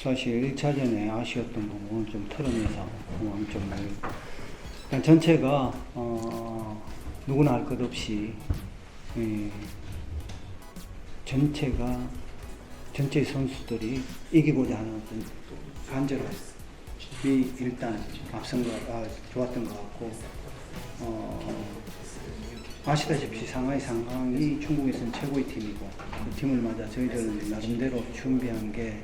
사실 1차전에 아쉬웠던 부분은 좀 털어내서 좀 일단 전체가 누구나 할 것 없이 전체의 선수들이 이기고자 하는 어떤 간절함이 일단 좋았던 것 같고 아시다시피 상하이 상황이 중국에서는 최고의 팀이고 그 팀을 맞아 저희들 나름대로 준비한 게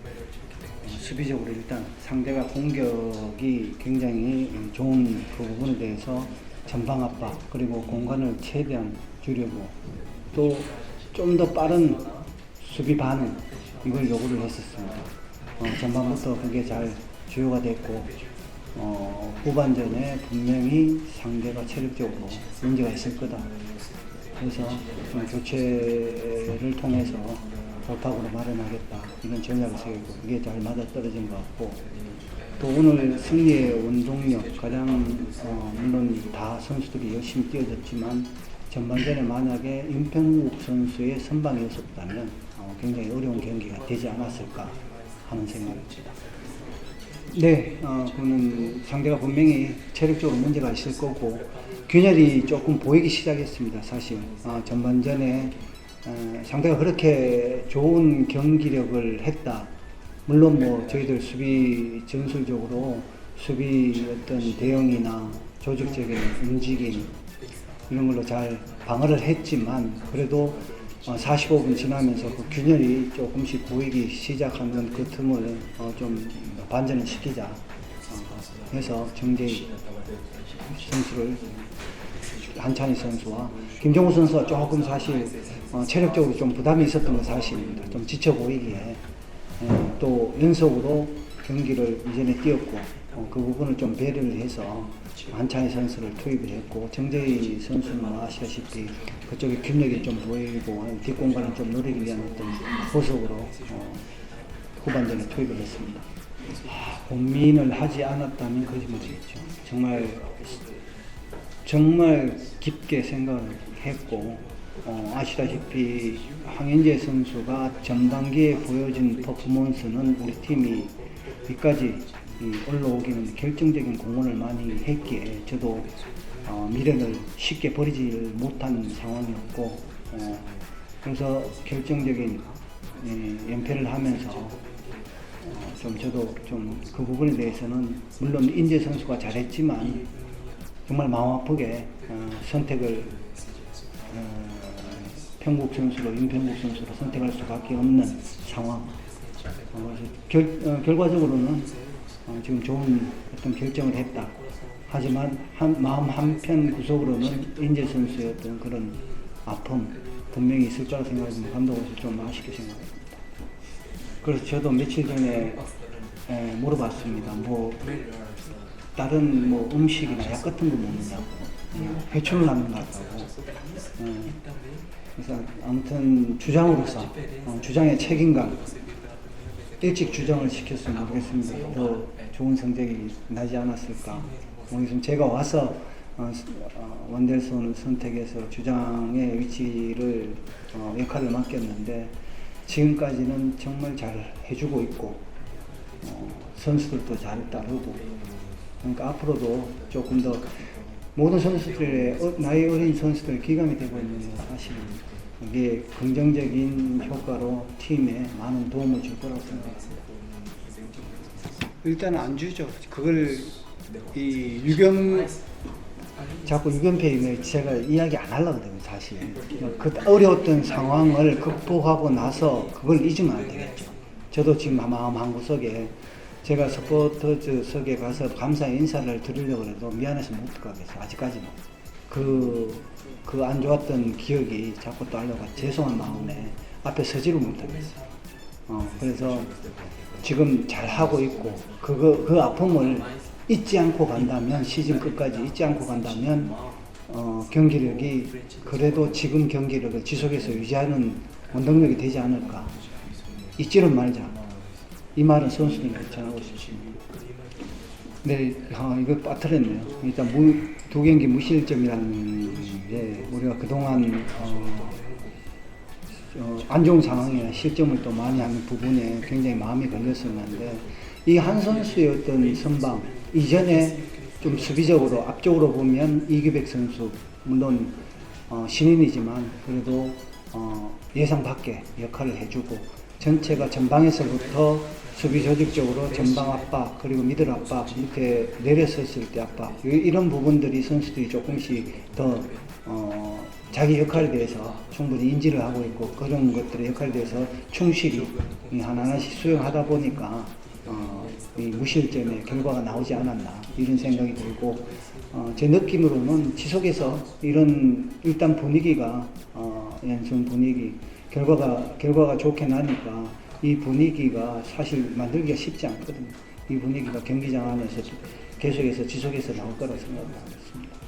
수비적으로 일단 상대가 공격이 굉장히 좋은 그 부분에 대해서 전방 압박 그리고 공간을 최대한 줄이고 또 좀 더 빠른 수비 반응 이걸 요구를 했었습니다. 전반부터 그게 잘 주요가 됐고 후반전에 분명히 상대가 체력적으로 문제가 있을 거다. 그래서 좀 교체를 통해서 돌파구로 마련하겠다. 이런 전략을 세우고 그게 잘 맞아떨어진 것 같고 또 오늘 승리의 원동력 가장 물론 다 선수들이 열심히 뛰어줬지만 전반전에 만약에 임평국 선수의 선방이 없었다면 굉장히 어려운 경기가 되지 않았을까 하는 생각입니다. 네, 그는 상대가 분명히 체력적으로 문제가 있을 거고 균열이 조금 보이기 시작했습니다. 사실 전반전에 상대가 그렇게 좋은 경기력을 했다. 물론 뭐 저희들 수비 전술적으로 수비 어떤 대응이나 조직적인 움직임 이런 걸로 잘 방어를 했지만 그래도 45분 지나면서 그 균열이 조금씩 보이기 시작하는 그 틈을 좀 반전을 시키자 해서 정재희 선수를 한찬희 선수와 김정우 선수가 조금 사실 체력적으로 좀 부담이 있었던 건 사실입니다. 좀 지쳐 보이기에 또 연속으로 경기를 이전에 뛰었고 그 부분을 좀 배려를 해서 한찬희 선수를 투입을 했고 정재희 선수는 아시다시피 그쪽에 균력이 좀 보이고 뒷공간을 좀 노리기 위한 어떤 보석으로 후반전에 투입을 했습니다. 고민을 하지 않았다면 거짓말이겠죠. 정말 깊게 생각을 했고 아시다시피 황현재 선수가 전반기에 보여준 퍼포먼스는 우리 팀이 여기까지 올라오기는 결정적인 공헌을 많이 했기에 저도 미련을 쉽게 버리지 못한 상황이었고 그래서 결정적인 연패를 하면서 좀 저도 좀 그 부분에 대해서는 물론 인재 선수가 잘했지만 정말 마음 아프게 선택을 평국 선수로 임평국 선수로 선택할 수밖에 없는 상황. 결과적으로는 지금 좋은 어떤 결정을 했다. 하지만 마음 한편 구석으로는 인재 선수의 어떤 그런 아픔 분명히 있을 거라 생각하지만 감독으로서 좀 아쉽게 생각합니다. 그래서 저도 며칠 전에 물어봤습니다. 뭐 다른 뭐 음식이나 약 같은 거 먹느냐고 회초를 남는 것 같다고. 그래서 아무튼 주장으로서 주장의 책임감 일찍 주장을 시켰으면 모르겠습니다. 더 좋은 성적이 나지 않았을까. 제가 와서 원델손을 선택해서 주장의 위치를 역할을 맡겼는데 지금까지는 정말 잘 해주고 있고 선수들도 잘 따르고 그러니까 앞으로도 조금 더 모든 선수들의 나이 어린 선수들 기감이 되고 있는 사실입니다. 이게 긍정적인 효과로 팀에 많은 도움을 줄 거라고 생각합니다. 일단 안 주죠. 그걸 자꾸 유견패임을 제가 이야기 안 하려고 해요, 사실. 그 어려웠던 상황을 극복하고 나서 그걸 잊으면 안 되겠죠. 저도 지금 마음 한구석에 제가 서포터즈석에 가서 감사의 인사를 드리려고 해도 미안해서 못 가겠어요, 아직까지는. 그 안 좋았던 기억이 자꾸 또 하려고 죄송한 마음에 앞에 서지를 못하겠어요. 그래서 지금 잘 하고 있고 그 아픔을 잊지 않고 간다면 시즌 끝까지 잊지 않고 간다면 경기력이 그래도 지금 경기력을 지속해서 유지하는 원동력이 되지 않을까. 잊지는 말자. 이 말은 선수들에게 전하고 싶습니다. 네, 이거 빠뜨렸네요. 일단 2경기 무실점이라는 게 우리가 그동안 안 좋은 상황이나 실점을 또 많이 하는 부분에 굉장히 마음이 걸렸었는데 이 한 선수의 어떤 선방 이전에 좀 수비적으로 앞쪽으로 보면 이규백 선수 물론 신인이지만 그래도 예상 밖의 역할을 해주고 전체가 전방에서부터 수비 조직적으로 전방 압박 그리고 미들 압박 밑에 내렸었을 때 압박 이런 부분들이 선수들이 조금씩 더 자기 역할에 대해서 충분히 인지를 하고 있고 그런 것들의 역할에 대해서 충실히 하나하나씩 수행하다 보니까 이 무실점의 결과가 나오지 않았나 이런 생각이 들고 제 느낌으로는 지속해서 이런 일단 분위기가 연승 분위기 결과가 좋게 나니까 이 분위기가 사실 만들기가 쉽지 않거든요. 이 분위기가 경기장 안에서 계속해서 지속해서 나올 거라 생각을 하고 있습니다.